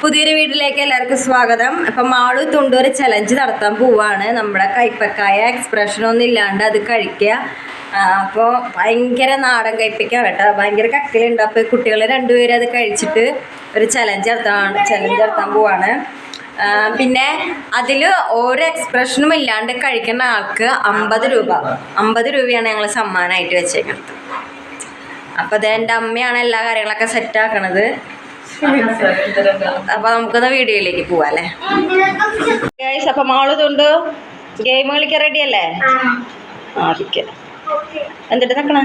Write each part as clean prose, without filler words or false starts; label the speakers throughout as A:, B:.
A: പുതിയൊരു വീട്ടിലേക്ക് എല്ലാവർക്കും സ്വാഗതം. അപ്പം മാളു തുണ്ടൊരു ചലഞ്ച് നടത്താൻ പോവാണ്. നമ്മുടെ കൈപ്പക്കായ എക്സ്പ്രഷനൊന്നും ഇല്ലാണ്ട് അത് കഴിക്കുക. അപ്പോൾ ഭയങ്കര നാടൻ കയ്പ്പിക്കാം കേട്ടോ, ഭയങ്കര കക്കലുണ്ട്. അപ്പോൾ കുട്ടികൾ രണ്ടുപേരും അത് കഴിച്ചിട്ട് ഒരു ചലഞ്ച് നടത്താൻ പോവാണ്. പിന്നെ അതിൽ ഓരോ എക്സ്പ്രഷനും ഇല്ലാണ്ട് കഴിക്കുന്ന ആൾക്ക് 50 രൂപയാണ് ഞങ്ങൾ സമ്മാനമായിട്ട് വെച്ചേക്കുന്നത്. അപ്പോൾ അത് എൻ്റെ അമ്മയാണ് എല്ലാ കാര്യങ്ങളൊക്കെ സെറ്റാക്കണത്. അപ്പൊ നമുക്കൊന്ന് വീഡിയോയിലേക്ക് പോവാം അല്ലേ. അപ്പൊ മാളുതുണ്ട് ഗെയിം കളിക്കാൻ റെഡി അല്ലേ? എന്നിട്ട് നിക്കണ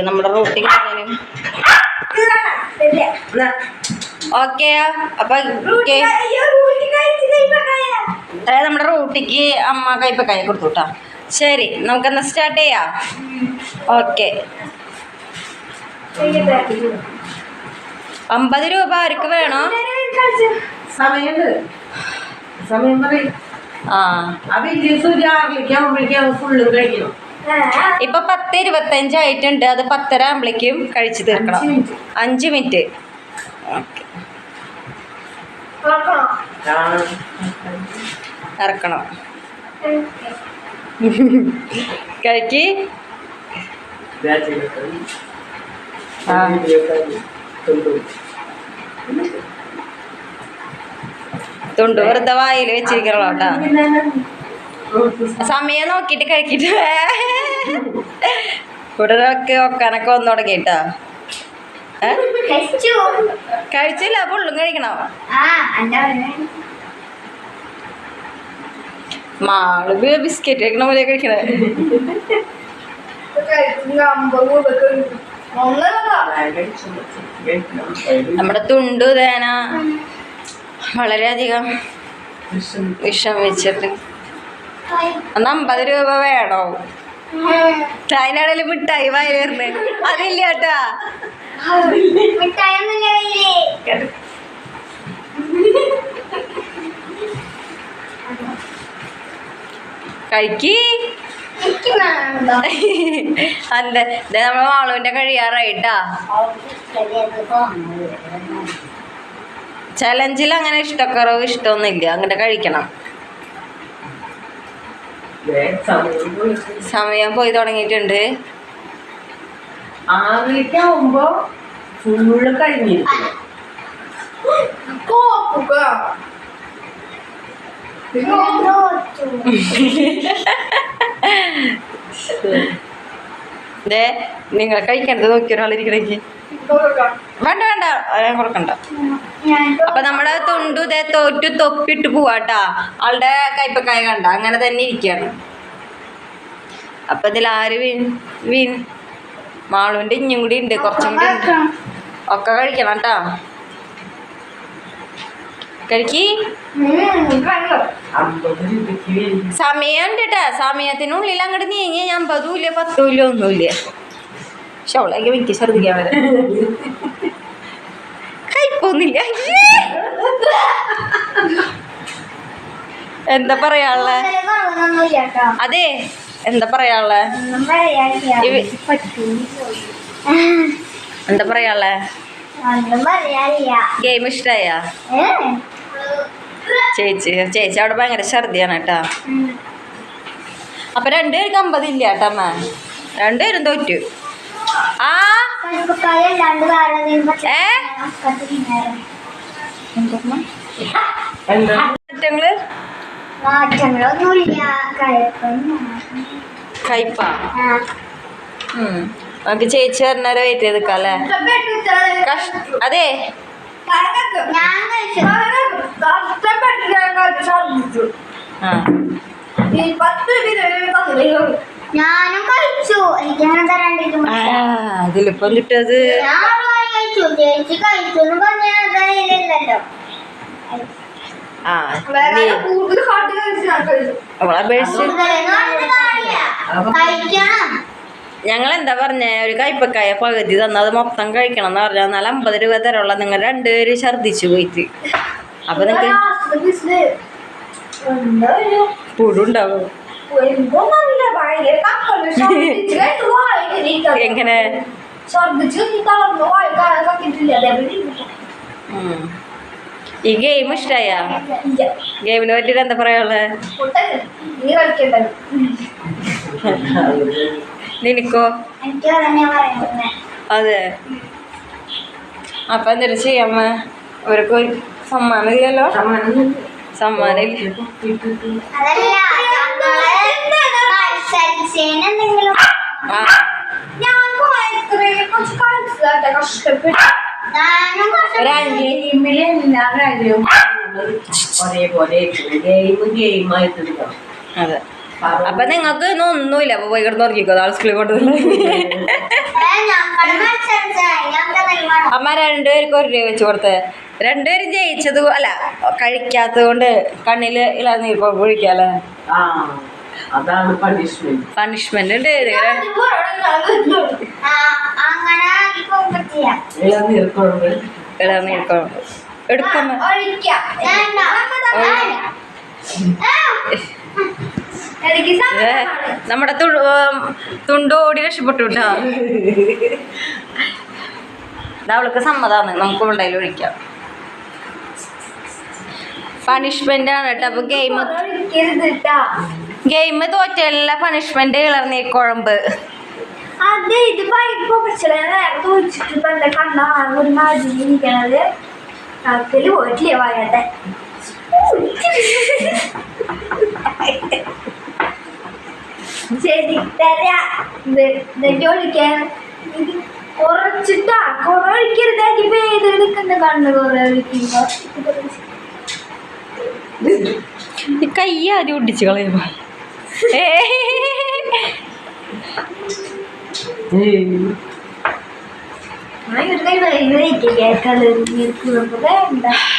A: നമ്മുടെ റൂട്ടിങ് ഓക്കെ. അപ്പൊ നമ്മുടെ റൂട്ടിക്ക് അമ്മ കൈപ്പക്കായ കൊടുത്തു കേട്ടോ. ശരി, നമുക്കെന്നാ സ്റ്റാർട്ട് ചെയ്യാം. ഓക്കെ, 50 രൂപ ആർക്ക് വേണോ? ഇപ്പൊ 10:25 ആയിട്ടുണ്ട്. അത് 10:30 ആകുമ്പോഴേക്കും കഴിച്ചു തീർക്കണം. 5 മിനിറ്റ്. ഇറക്കണം. കഴിക്ക്. തുണ്ട് വെറുതെ വായിൽ വെച്ചിരിക്കണോ കേട്ടാ. സമയം നോക്കിട്ട് കഴിക്കിട്ട് ഇവിടെ ഒക്കാനൊക്കെ വന്നു തുടങ്ങിട്ടാ. കഴിച്ചില്ല, ഫുള്ളും കഴിക്കണം. മാള് ബിസ്ക്കറ്റ് കഴിക്കണ പോലെ കഴിക്കണേ. നമ്മുടെ തുണ്ടു തേന വളരെയധികം വിഷം വെച്ചിട്ട് അന്ന് 50 രൂപ വേണോ? അതിനിടയിൽ മിഠായി വയറുന്നേ അതില്ല കേട്ടാ. കഴിക്ക്. അതെ, നമ്മളെ മാളുവിന്റെ കഴിയാറായിട്ടാ. ചലഞ്ചിൽ അങ്ങനെ ഇഷ്ടക്കുറവ് ഇഷ്ടമൊന്നുമില്ല, അങ്ങനെ കഴിക്കണം. സമയം പോയി തുടങ്ങിയിട്ടുണ്ട്.
B: ആവുമ്പോ ഫുള്ള് കഴിഞ്ഞിരിക്കും.
A: നിങ്ങൾ കഴിക്കണത് നോക്കി ഒരാളിരിക്കണേക്ക് വേണ്ട ഞാൻ കൊടുക്കണ്ട. അപ്പൊ നമ്മുടെ തുണ്ടു തോറ്റു തൊപ്പിട്ട് പോവാട്ടാ. ആളുടെ കൈപ്പക്കായ കണ്ട അങ്ങനെ തന്നെ ഇരിക്കുകയാണ്. അപ്പൊ ഇതിൽ ആര് വീൻ മാളുവിന്റെ ഇഞ്ഞും കൂടി ഉണ്ട്, കുറച്ചും കൂടി ഉണ്ട്. ഒക്കെ കഴിക്കണം കേട്ടാ. കഴിക്ക്. സമയം ഉണ്ട് കേട്ടാ. സമയത്തിനുള്ളിൽ അങ്ങോട്ട് നീങ്ങി 50 ഇല്ല 10 ഇല്ല ഒന്നുമില്ല. ഷോളേക്ക് എനിക്ക് ശ്രദ്ധിക്കാൻ വരെ കഴിപ്പൊന്നുമില്ല. എന്താ പറയാനുള്ള? അതെ, എന്താ പറയാനുള്ള? എന്താ പറയാനുള്ള? ഗെയിം ഇഷ്ടായ? ചേച്ചി അവിടെ ഭയങ്കര ഛർദിയാണ് കേട്ടാ. അപ്പൊ 2 പേർക്ക് 50 ഇല്ല കേട്ടാ. അമ്മ 2 പേരും തോറ്റു. കയ്പ നമുക്ക് ചേച്ചി പറഞ്ഞവരെ വെയിറ്റ് ചെയ്ത് നിൽക്കാല്ലേ. അതെ,
C: ഞാനും കഴിച്ചു.
A: അതിലിപ്പം കിട്ടത്
C: ചേച്ചി കഴിച്ചു പറഞ്ഞല്ലോ.
A: ഞങ്ങളെന്താ പറഞ്ഞേ, ഒരു കൈപ്പക്കായ പകുതി തന്നത് മൊത്തം കഴിക്കണം എന്ന് പറഞ്ഞാൽ എന്നാൽ 50 രൂപ തരുള്ള. നിങ്ങൾ 2 പേര് ഛർദിച്ചു പോയിട്ട്. അപ്പൊ നിങ്ങൾക്ക് പുഴുണ്ടാവും. എങ്ങനെ ഈ ഗെയിം ഇഷ്ടായ ഗെയിമിനെ പറ്റിട്ട് എന്താ പറയാനുള്ളത്? നിനക്കോ?
C: എനിക്ക് അതന്നെ പറയുന്നത്.
A: അതെ. അപ്പൊ എന്തൊരു ചെയ്യാമ്മ? അവർക്ക് സമ്മാനം ഇല്ലല്ലോ. സമ്മാനം ഇല്ല.
C: അതല്ല എന്തെങ്കിലും
A: ആ
B: എല്ലാ കാര്യവും ഒരേപോലെ ഗെയിമായിട്ടുണ്ട്.
A: അതെ. അപ്പൊ നിങ്ങൾക്ക് ഇന്ന് ഒന്നുമില്ല. അപ്പൊ പോയി കിടന്ന് ഉറങ്ങിക്കോ. നാളെ സ്കൂളിൽ കൊണ്ടുവന്നു. അമ്മ രണ്ടുപേർക്ക് 1 രൂപ വെച്ച് കൊടുത്തേ. രണ്ടുപേരും ജയിച്ചത് അല്ല കഴിക്കാത്തത് കൊണ്ട് കണ്ണില് ഇളനീർ ഒഴിക്കാല്ലേ.
B: അതാണ് പണിഷ്മെന്റ്.
A: പണിഷ്മെന്റ് ഉണ്ട്.
C: അങ്ങനെ
B: ഇളനീർ കുഴമ്പ്
A: എടുക്കാം. നമ്മുടെ തുണ്ട് ഓടി രക്ഷപ്പെട്ടു കേട്ടോ. അവൾക്ക് സമ്മതാണ്. നമുക്ക് ഉണ്ടായാലും ഒഴിക്കാം. പണിഷ്മെന്റ് ആണ് കേട്ടോ. അപ്പൊ ഗെയിം തോറ്റല്ല പണിഷ്മെന്റ് ഇളനീർ കുഴമ്പ്.
C: അതെ ഇത് തോച്ചിട്ട് കണ്ണാ ഒരു മാതിരിക്കണത് അതില് പോയിട്ടില്ലേ വായട്ടെ. ശരി തരാം. ഒഴിക്കാൻ ഇത് കുറച്ചിട്ടാ കുറെ ഒഴിക്കരുതാക്കി പേര് എടുക്കണ്ട. കണ്ണ് കുറെ ഒഴിക്കുമ്പോ
A: ഈ കൈ ആദ്യം ഒടിച്ച് കളയുമ്പോ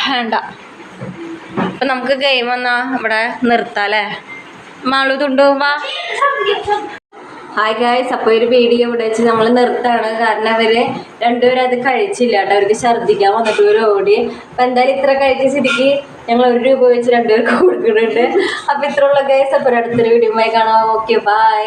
A: വേണ്ട. അപ്പൊ നമുക്ക് ഗെയിം എന്നാ ഇവിടെ നിർത്താല്ലേ. മാളു തുണ്ടു വാ. Hi guys. അപ്പോൾ ഒരു വീഡിയോ ഇവിടെ വെച്ച് നമ്മൾ നിർത്താണ്. കാരണം അവര് രണ്ടുപേരും അത് കഴിച്ചില്ല കേട്ടോ. അവർക്ക് ഛർദ്ദിക്കാൻ വന്നിട്ട് ഒരു ഓടി. അപ്പം എന്തായാലും ഇത്ര കഴിച്ച സ്ഥിതിക്ക് ഞങ്ങൾ 1 രൂപ വെച്ച് രണ്ടുപേർക്ക് കൊടുക്കുന്നുണ്ട്. അപ്പോൾ ഇത്രയുള്ള ഗായ്സ്. അപ്പോൾ അടുത്തൊരു വീഡിയോ കാണാം. Okay bye.